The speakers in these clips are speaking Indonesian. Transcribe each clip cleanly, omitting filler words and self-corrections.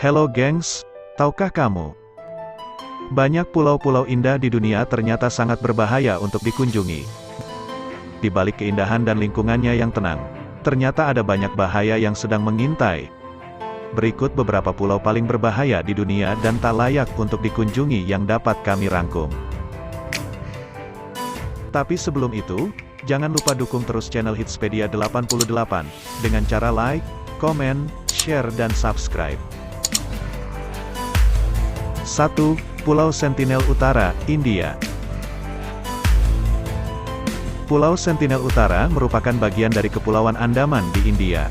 Hello gengs, tahukah kamu? Banyak pulau-pulau indah di dunia ternyata sangat berbahaya untuk dikunjungi. Di balik keindahan dan lingkungannya yang tenang, ternyata ada banyak bahaya yang sedang mengintai. Berikut beberapa pulau paling berbahaya di dunia dan tak layak untuk dikunjungi yang dapat kami rangkum. Tapi sebelum itu, jangan lupa dukung terus channel Hitspedia 88, dengan cara like, komen, share dan subscribe. 1. Pulau Sentinel Utara, India. Pulau Sentinel Utara merupakan bagian dari Kepulauan Andaman di India.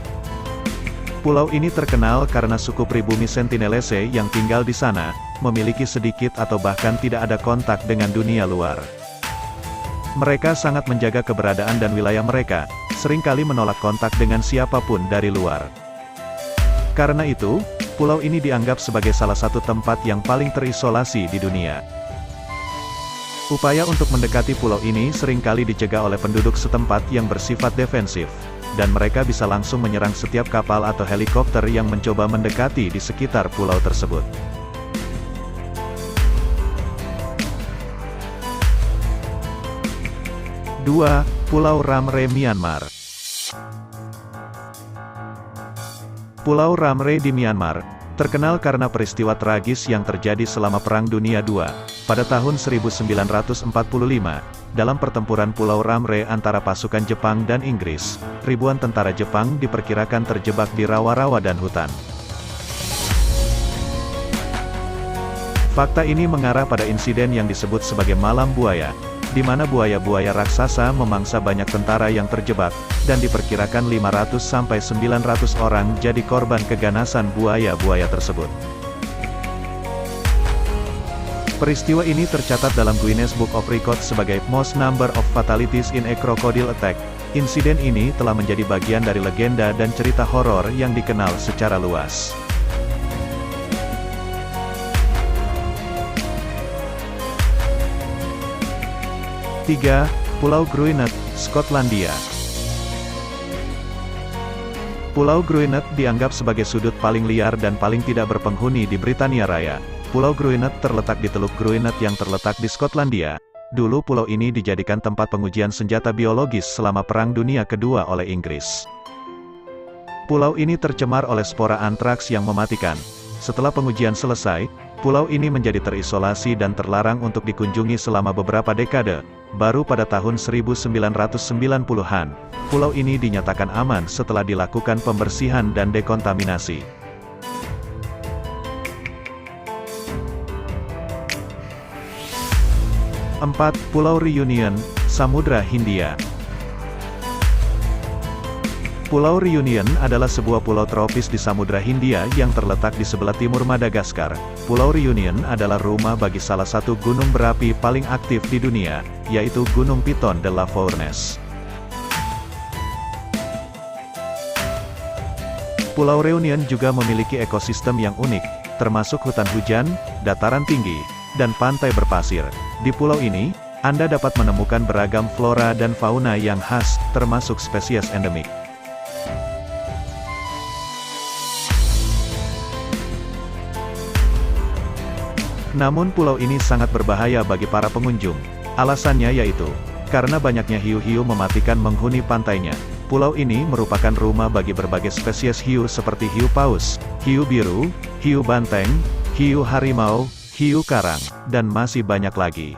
Pulau ini terkenal karena suku pribumi Sentinelese yang tinggal di sana, memiliki sedikit atau bahkan tidak ada kontak dengan dunia luar. Mereka sangat menjaga keberadaan dan wilayah mereka, seringkali menolak kontak dengan siapapun dari luar. Karena itu, pulau ini dianggap sebagai salah satu tempat yang paling terisolasi di dunia. Upaya untuk mendekati pulau ini seringkali dicegah oleh penduduk setempat yang bersifat defensif, dan mereka bisa langsung menyerang setiap kapal atau helikopter yang mencoba mendekati di sekitar pulau tersebut. Dua, Pulau Ramre, Myanmar. Pulau Ramre di Myanmar, terkenal karena peristiwa tragis yang terjadi selama Perang Dunia II, pada tahun 1945, dalam pertempuran Pulau Ramre antara pasukan Jepang dan Inggris, ribuan tentara Jepang diperkirakan terjebak di rawa-rawa dan hutan. Fakta ini mengarah pada insiden yang disebut sebagai Malam Buaya, di mana buaya-buaya raksasa memangsa banyak tentara yang terjebak, dan diperkirakan 500-900 orang jadi korban keganasan buaya-buaya tersebut. Peristiwa ini tercatat dalam Guinness Book of Records sebagai Most Number of Fatalities in a Crocodile Attack. Insiden ini telah menjadi bagian dari legenda dan cerita horor yang dikenal secara luas. Tiga, Pulau Gruinet, Skotlandia. Pulau Gruinet dianggap sebagai sudut paling liar dan paling tidak berpenghuni di Britania Raya. Pulau Gruinet terletak di Teluk Gruinet yang terletak di Skotlandia. Dulu pulau ini dijadikan tempat pengujian senjata biologis selama Perang Dunia Kedua oleh Inggris. Pulau ini tercemar oleh spora antraks yang mematikan. Setelah pengujian selesai, pulau ini menjadi terisolasi dan terlarang untuk dikunjungi selama beberapa dekade. Baru pada tahun 1990-an, pulau ini dinyatakan aman setelah dilakukan pembersihan dan dekontaminasi. Empat, Pulau Reunion, Samudra Hindia. Pulau Reunion adalah sebuah pulau tropis di Samudra Hindia yang terletak di sebelah timur Madagaskar. Pulau Reunion adalah rumah bagi salah satu gunung berapi paling aktif di dunia, yaitu Gunung Piton de la Fournaise. Pulau Reunion juga memiliki ekosistem yang unik, termasuk hutan hujan, dataran tinggi, dan pantai berpasir. Di pulau ini, Anda dapat menemukan beragam flora dan fauna yang khas, termasuk spesies endemik. Namun pulau ini sangat berbahaya bagi para pengunjung. Alasannya yaitu, karena banyaknya hiu-hiu mematikan menghuni pantainya. Pulau ini merupakan rumah bagi berbagai spesies hiu seperti hiu paus, hiu biru, hiu banteng, hiu harimau, hiu karang, dan masih banyak lagi.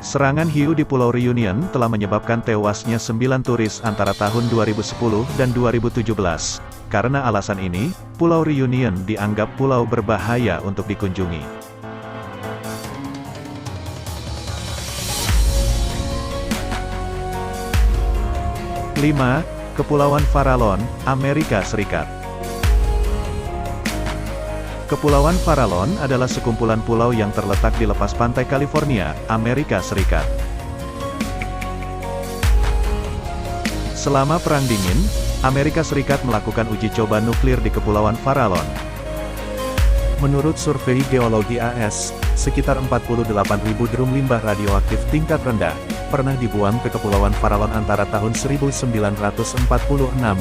Serangan hiu di Pulau Reunion telah menyebabkan tewasnya 9 turis antara tahun 2010 dan 2017. Karena alasan ini, Pulau Reunion dianggap pulau berbahaya untuk dikunjungi. 5. Kepulauan Farallon, Amerika Serikat. Kepulauan Farallon adalah sekumpulan pulau yang terletak di lepas pantai California, Amerika Serikat. Selama Perang Dingin, Amerika Serikat melakukan uji coba nuklir di Kepulauan Farallon. Menurut survei geologi AS, sekitar 48.000 drum limbah radioaktif tingkat rendah pernah dibuang ke Kepulauan Farallon antara tahun 1946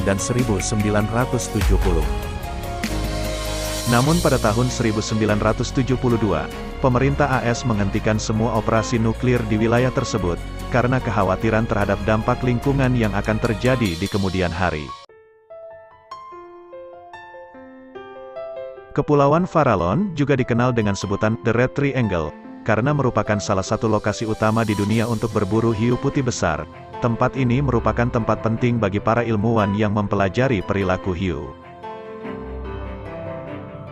dan 1970. Namun pada tahun 1972, pemerintah AS menghentikan semua operasi nuklir di wilayah tersebut, karena kekhawatiran terhadap dampak lingkungan yang akan terjadi di kemudian hari. Kepulauan Farallon juga dikenal dengan sebutan The Red Triangle, karena merupakan salah satu lokasi utama di dunia untuk berburu hiu putih besar. Tempat ini merupakan tempat penting bagi para ilmuwan yang mempelajari perilaku hiu.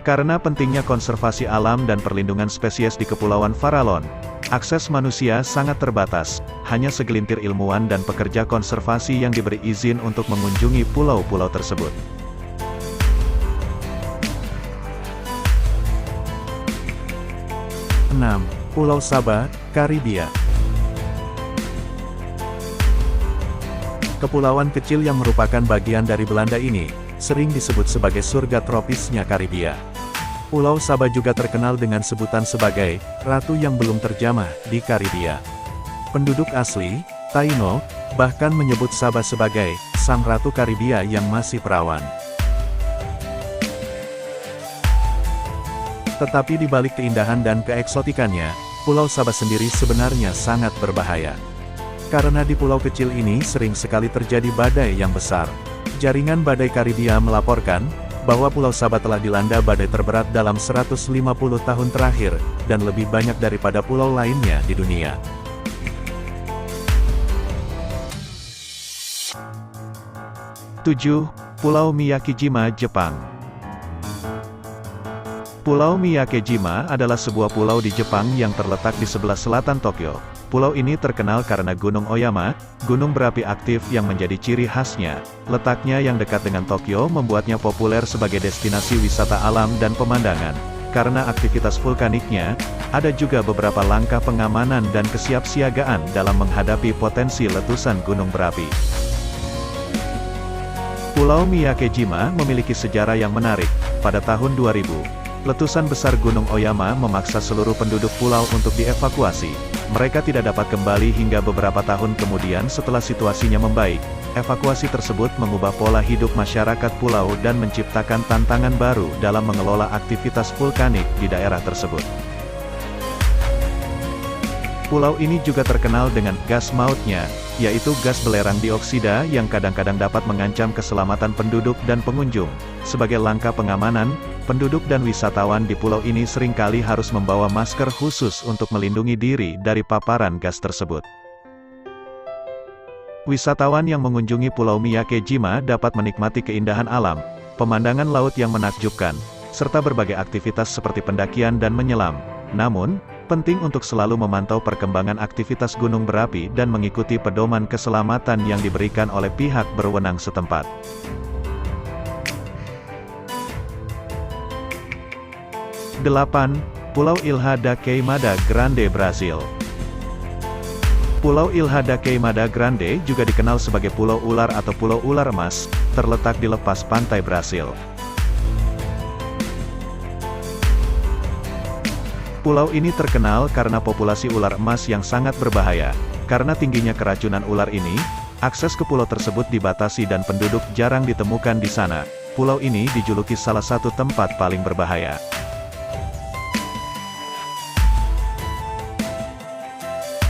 Karena pentingnya konservasi alam dan perlindungan spesies di Kepulauan Farallon, akses manusia sangat terbatas, hanya segelintir ilmuwan dan pekerja konservasi yang diberi izin untuk mengunjungi pulau-pulau tersebut. Pulau Saba, Karibia. Kepulauan kecil yang merupakan bagian dari Belanda ini, sering disebut sebagai surga tropisnya Karibia. Pulau Saba juga terkenal dengan sebutan sebagai Ratu yang belum terjamah di Karibia. Penduduk asli, Taino, bahkan menyebut Saba sebagai Sang Ratu Karibia yang masih perawan. Tetapi di balik keindahan dan keeksotikannya, Pulau Saba sendiri sebenarnya sangat berbahaya. Karena di pulau kecil ini sering sekali terjadi badai yang besar. Jaringan Badai Karibia melaporkan bahwa Pulau Saba telah dilanda badai terberat dalam 150 tahun terakhir, dan lebih banyak daripada pulau lainnya di dunia. Pulau Miyakijima, Jepang. Pulau Miyakejima adalah sebuah pulau di Jepang yang terletak di sebelah selatan Tokyo. Pulau ini terkenal karena Gunung Oyama, gunung berapi aktif yang menjadi ciri khasnya. Letaknya yang dekat dengan Tokyo membuatnya populer sebagai destinasi wisata alam dan pemandangan. Karena aktivitas vulkaniknya, ada juga beberapa langkah pengamanan dan kesiapsiagaan dalam menghadapi potensi letusan gunung berapi. Pulau Miyakejima memiliki sejarah yang menarik. Pada tahun 2000, letusan besar Gunung Oyama memaksa seluruh penduduk pulau untuk dievakuasi. Mereka tidak dapat kembali hingga beberapa tahun kemudian setelah situasinya membaik. Evakuasi tersebut mengubah pola hidup masyarakat pulau dan menciptakan tantangan baru dalam mengelola aktivitas vulkanik di daerah tersebut. Pulau ini juga terkenal dengan gas mautnya, yaitu gas belerang dioksida yang kadang-kadang dapat mengancam keselamatan penduduk dan pengunjung. Sebagai langkah pengamanan, penduduk dan wisatawan di pulau ini seringkali harus membawa masker khusus untuk melindungi diri dari paparan gas tersebut. Wisatawan yang mengunjungi Pulau Miyakejima dapat menikmati keindahan alam, pemandangan laut yang menakjubkan, serta berbagai aktivitas seperti pendakian dan menyelam. Namun, penting untuk selalu memantau perkembangan aktivitas gunung berapi dan mengikuti pedoman keselamatan yang diberikan oleh pihak berwenang setempat. Pulau Ilha da Queimada Grande, Brasil. Pulau Ilha da Queimada Grande juga dikenal sebagai Pulau Ular atau Pulau Ular Emas, terletak di lepas pantai Brasil. Pulau ini terkenal karena populasi ular emas yang sangat berbahaya. Karena tingginya keracunan ular ini, akses ke pulau tersebut dibatasi dan penduduk jarang ditemukan di sana. Pulau ini dijuluki salah satu tempat paling berbahaya.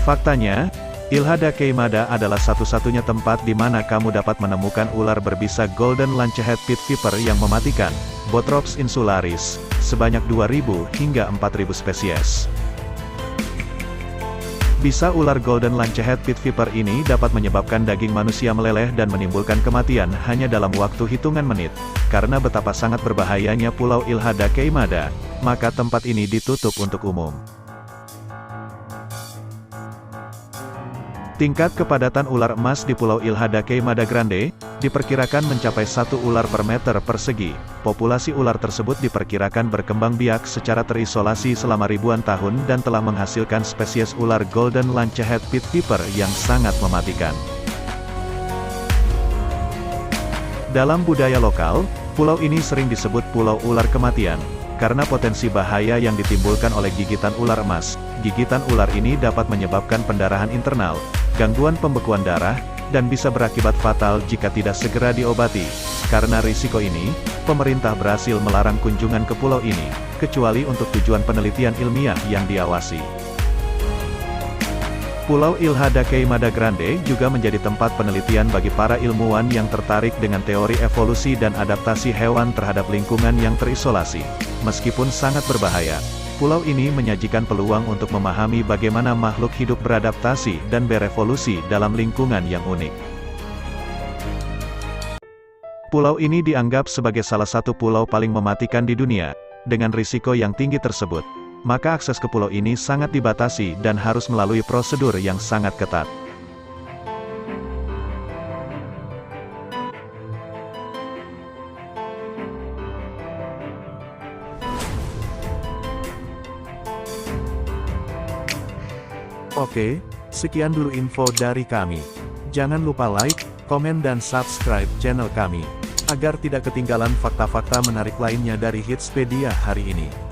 Faktanya, Ilha da Queimada adalah satu-satunya tempat di mana kamu dapat menemukan ular berbisa Golden Lancehead Pit Viper yang mematikan, Bothrops insularis, sebanyak 2.000 hingga 4.000 spesies. Bisa ular Golden Lancehead Pit Viper ini dapat menyebabkan daging manusia meleleh dan menimbulkan kematian hanya dalam waktu hitungan menit. Karena betapa sangat berbahayanya Pulau Ilha da Queimada, maka tempat ini ditutup untuk umum. Tingkat kepadatan ular emas di Pulau Ilha da Queimada Grande diperkirakan mencapai 1 ular per meter persegi. Populasi ular tersebut diperkirakan berkembang biak secara terisolasi selama ribuan tahun dan telah menghasilkan spesies ular Golden Lancehead Pit Viper yang sangat mematikan. Dalam budaya lokal, pulau ini sering disebut Pulau Ular Kematian, karena potensi bahaya yang ditimbulkan oleh gigitan ular emas. Gigitan ular ini dapat menyebabkan pendarahan internal, gangguan pembekuan darah, dan bisa berakibat fatal jika tidak segera diobati. Karena risiko ini, pemerintah berhasil melarang kunjungan ke pulau ini, kecuali untuk tujuan penelitian ilmiah yang diawasi. Pulau Ilha da Queimada Grande juga menjadi tempat penelitian bagi para ilmuwan yang tertarik dengan teori evolusi dan adaptasi hewan terhadap lingkungan yang terisolasi. Meskipun sangat berbahaya, pulau ini menyajikan peluang untuk memahami bagaimana makhluk hidup beradaptasi dan berevolusi dalam lingkungan yang unik. Pulau ini dianggap sebagai salah satu pulau paling mematikan di dunia. Dengan risiko yang tinggi tersebut, maka akses ke pulau ini sangat dibatasi dan harus melalui prosedur yang sangat ketat. Oke, sekian dulu info dari kami. Jangan lupa like, komen dan subscribe channel kami, agar tidak ketinggalan fakta-fakta menarik lainnya dari Hitspedia hari ini.